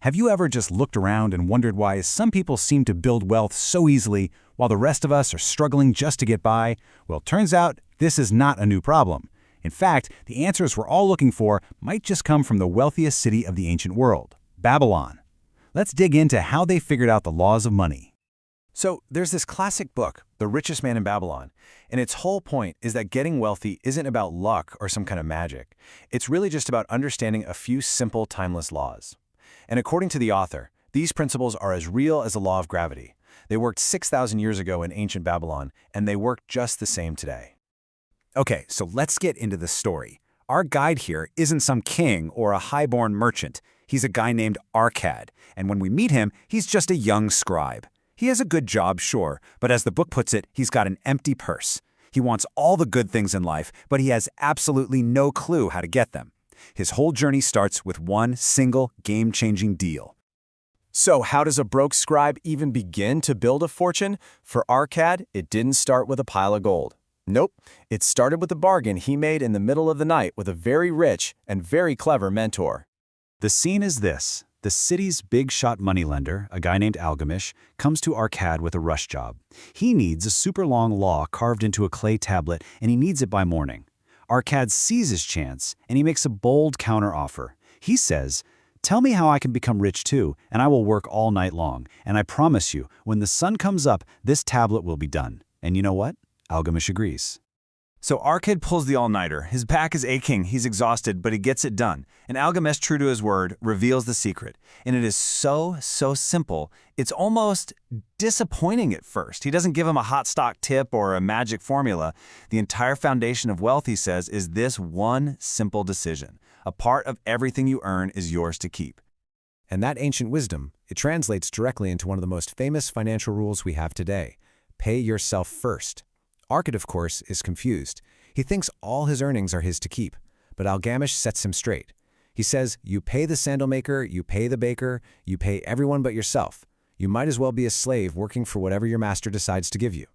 Have you ever just looked around and wondered why some people seem to build wealth so easily while the rest of us are struggling just to get by? Well, turns out this is not a new problem. In fact, the answers we're all looking for might just come from the wealthiest city of the ancient world, Babylon. Let's dig into how they figured out the laws of money. So there's this classic book, The Richest Man in Babylon, and its whole point is that getting wealthy isn't about luck or some kind of magic. It's really just about understanding a few simple, timeless laws. And according to the author, these principles are as real as the law of gravity. They worked 6,000 years ago in ancient Babylon, and they work just the same today. Okay, so let's get into the story. Our guide here isn't some king or a highborn merchant. He's a guy named Arcad, and when we meet him, he's just a young scribe. He has a good job, sure, but as the book puts it, he's got an empty purse. He wants all the good things in life, but he has absolutely no clue how to get them. His whole journey starts with one single game-changing deal. So how does a broke scribe even begin to build a fortune? For Arcad, it didn't start with a pile of gold. Nope, it started with a bargain he made in the middle of the night with a very rich and very clever mentor. The scene is this. The city's big-shot moneylender, a guy named Algamish, comes to Arcad with a rush job. He needs a super long law carved into a clay tablet, and he needs it by morning. Arcad sees his chance, and he makes a bold counteroffer. He says, "Tell me how I can become rich too, and I will work all night long. And I promise you, when the sun comes up, this tablet will be done." And you know what? Algamish agrees. So Arcad pulls the all-nighter. His back is aching, he's exhausted, but he gets it done. And Algamish, true to his word, reveals the secret. And it is so simple, it's almost disappointing at first. He doesn't give him a hot stock tip or a magic formula. The entire foundation of wealth, he says, is this one simple decision. A part of everything you earn is yours to keep. And that ancient wisdom, it translates directly into one of the most famous financial rules we have today. Pay yourself first. Arcad, of course, is confused. He thinks all his earnings are his to keep, but Algamish sets him straight. He says, you pay the sandal maker, you pay the baker, you pay everyone but yourself. You might as well be a slave working for whatever your master decides to give you.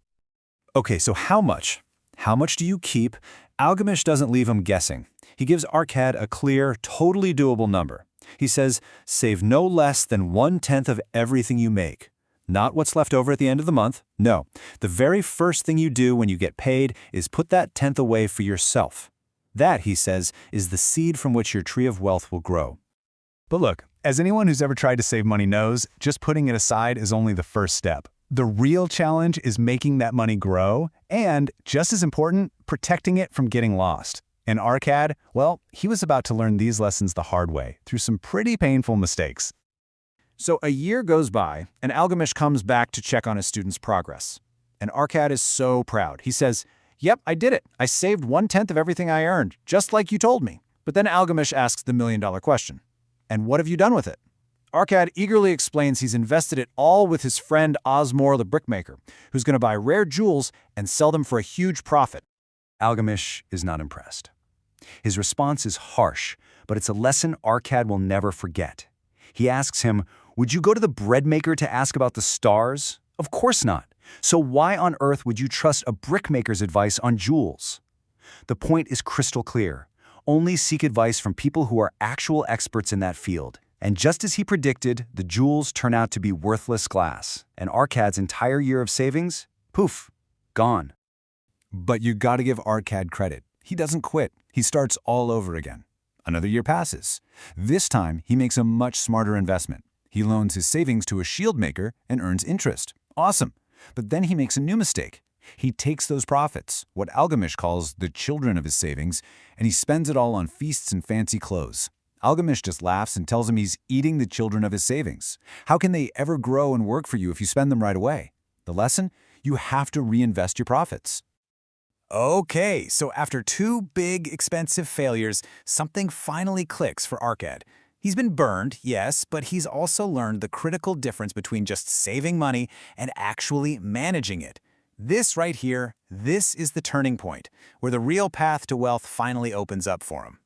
Okay, so how much? How much do you keep? Algamish doesn't leave him guessing. He gives Arcad a clear, totally doable number. He says, save no less than 1/10 of everything you make. Not what's left over at the end of the month. No, the very first thing you do when you get paid is put that 10th away for yourself. That, he says, is the seed from which your tree of wealth will grow. But look, as anyone who's ever tried to save money knows, just putting it aside is only the first step. The real challenge is making that money grow and, just as important, protecting it from getting lost. And Arcad, well, he was about to learn these lessons the hard way through some pretty painful mistakes. So a year goes by, and Algamish comes back to check on his student's progress. And Arcad is so proud. He says, yep, I did it. I saved 1/10 of everything I earned, just like you told me. But then Algamish asks the million-dollar question. And what have you done with it? Arcad eagerly explains he's invested it all with his friend Osmore the brickmaker, who's going to buy rare jewels and sell them for a huge profit. Algamish is not impressed. His response is harsh, but it's a lesson Arcad will never forget. He asks him, would you go to the bread maker to ask about the stars? Of course not. So why on earth would you trust a brickmaker's advice on jewels? The point is crystal clear. Only seek advice from people who are actual experts in that field. And just as he predicted, the jewels turn out to be worthless glass. And Arcad's entire year of savings, poof, gone. But you gotta give Arcad credit. He doesn't quit. He starts all over again. Another year passes. This time, he makes a much smarter investment. He loans his savings to a shield maker and earns interest. Awesome. But then he makes a new mistake. He takes those profits, what Algamish calls the children of his savings, and he spends it all on feasts and fancy clothes. Algamish just laughs and tells him he's eating the children of his savings. How can they ever grow and work for you if you spend them right away? The lesson? You have to reinvest your profits. Okay, so after 2 big, expensive failures, something finally clicks for Arcad. He's been burned, yes, but he's also learned the critical difference between just saving money and actually managing it. This right here, this is the turning point, where the real path to wealth finally opens up for him.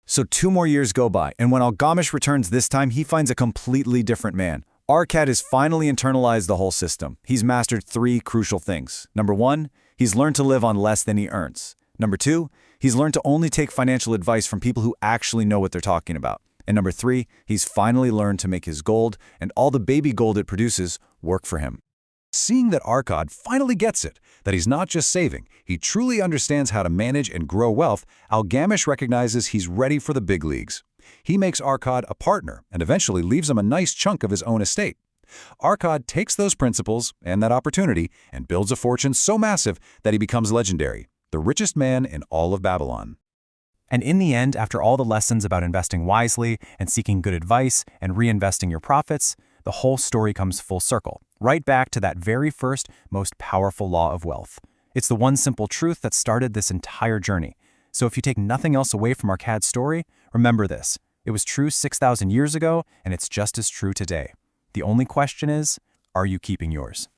So 2 more years go by, and when Algamish returns this time, he finds a completely different man. Arcad has finally internalized the whole system. He's mastered 3 crucial things. Number 1, he's learned to live on less than he earns. Number 2, he's learned to only take financial advice from people who actually know what they're talking about. And number 3, he's finally learned to make his gold and all the baby gold it produces work for him. Seeing that Arkad finally gets it, that he's not just saving, he truly understands how to manage and grow wealth, Algamish recognizes he's ready for the big leagues. He makes Arkad a partner and eventually leaves him a nice chunk of his own estate. Arkad takes those principles and that opportunity and builds a fortune so massive that he becomes legendary, the richest man in all of Babylon. And in the end, after all the lessons about investing wisely and seeking good advice and reinvesting your profits, the whole story comes full circle, right back to that very first, most powerful law of wealth. It's the one simple truth that started this entire journey. So if you take nothing else away from Arkad's story, remember this. It was true 6,000 years ago, and it's just as true today. The only question is, are you keeping yours?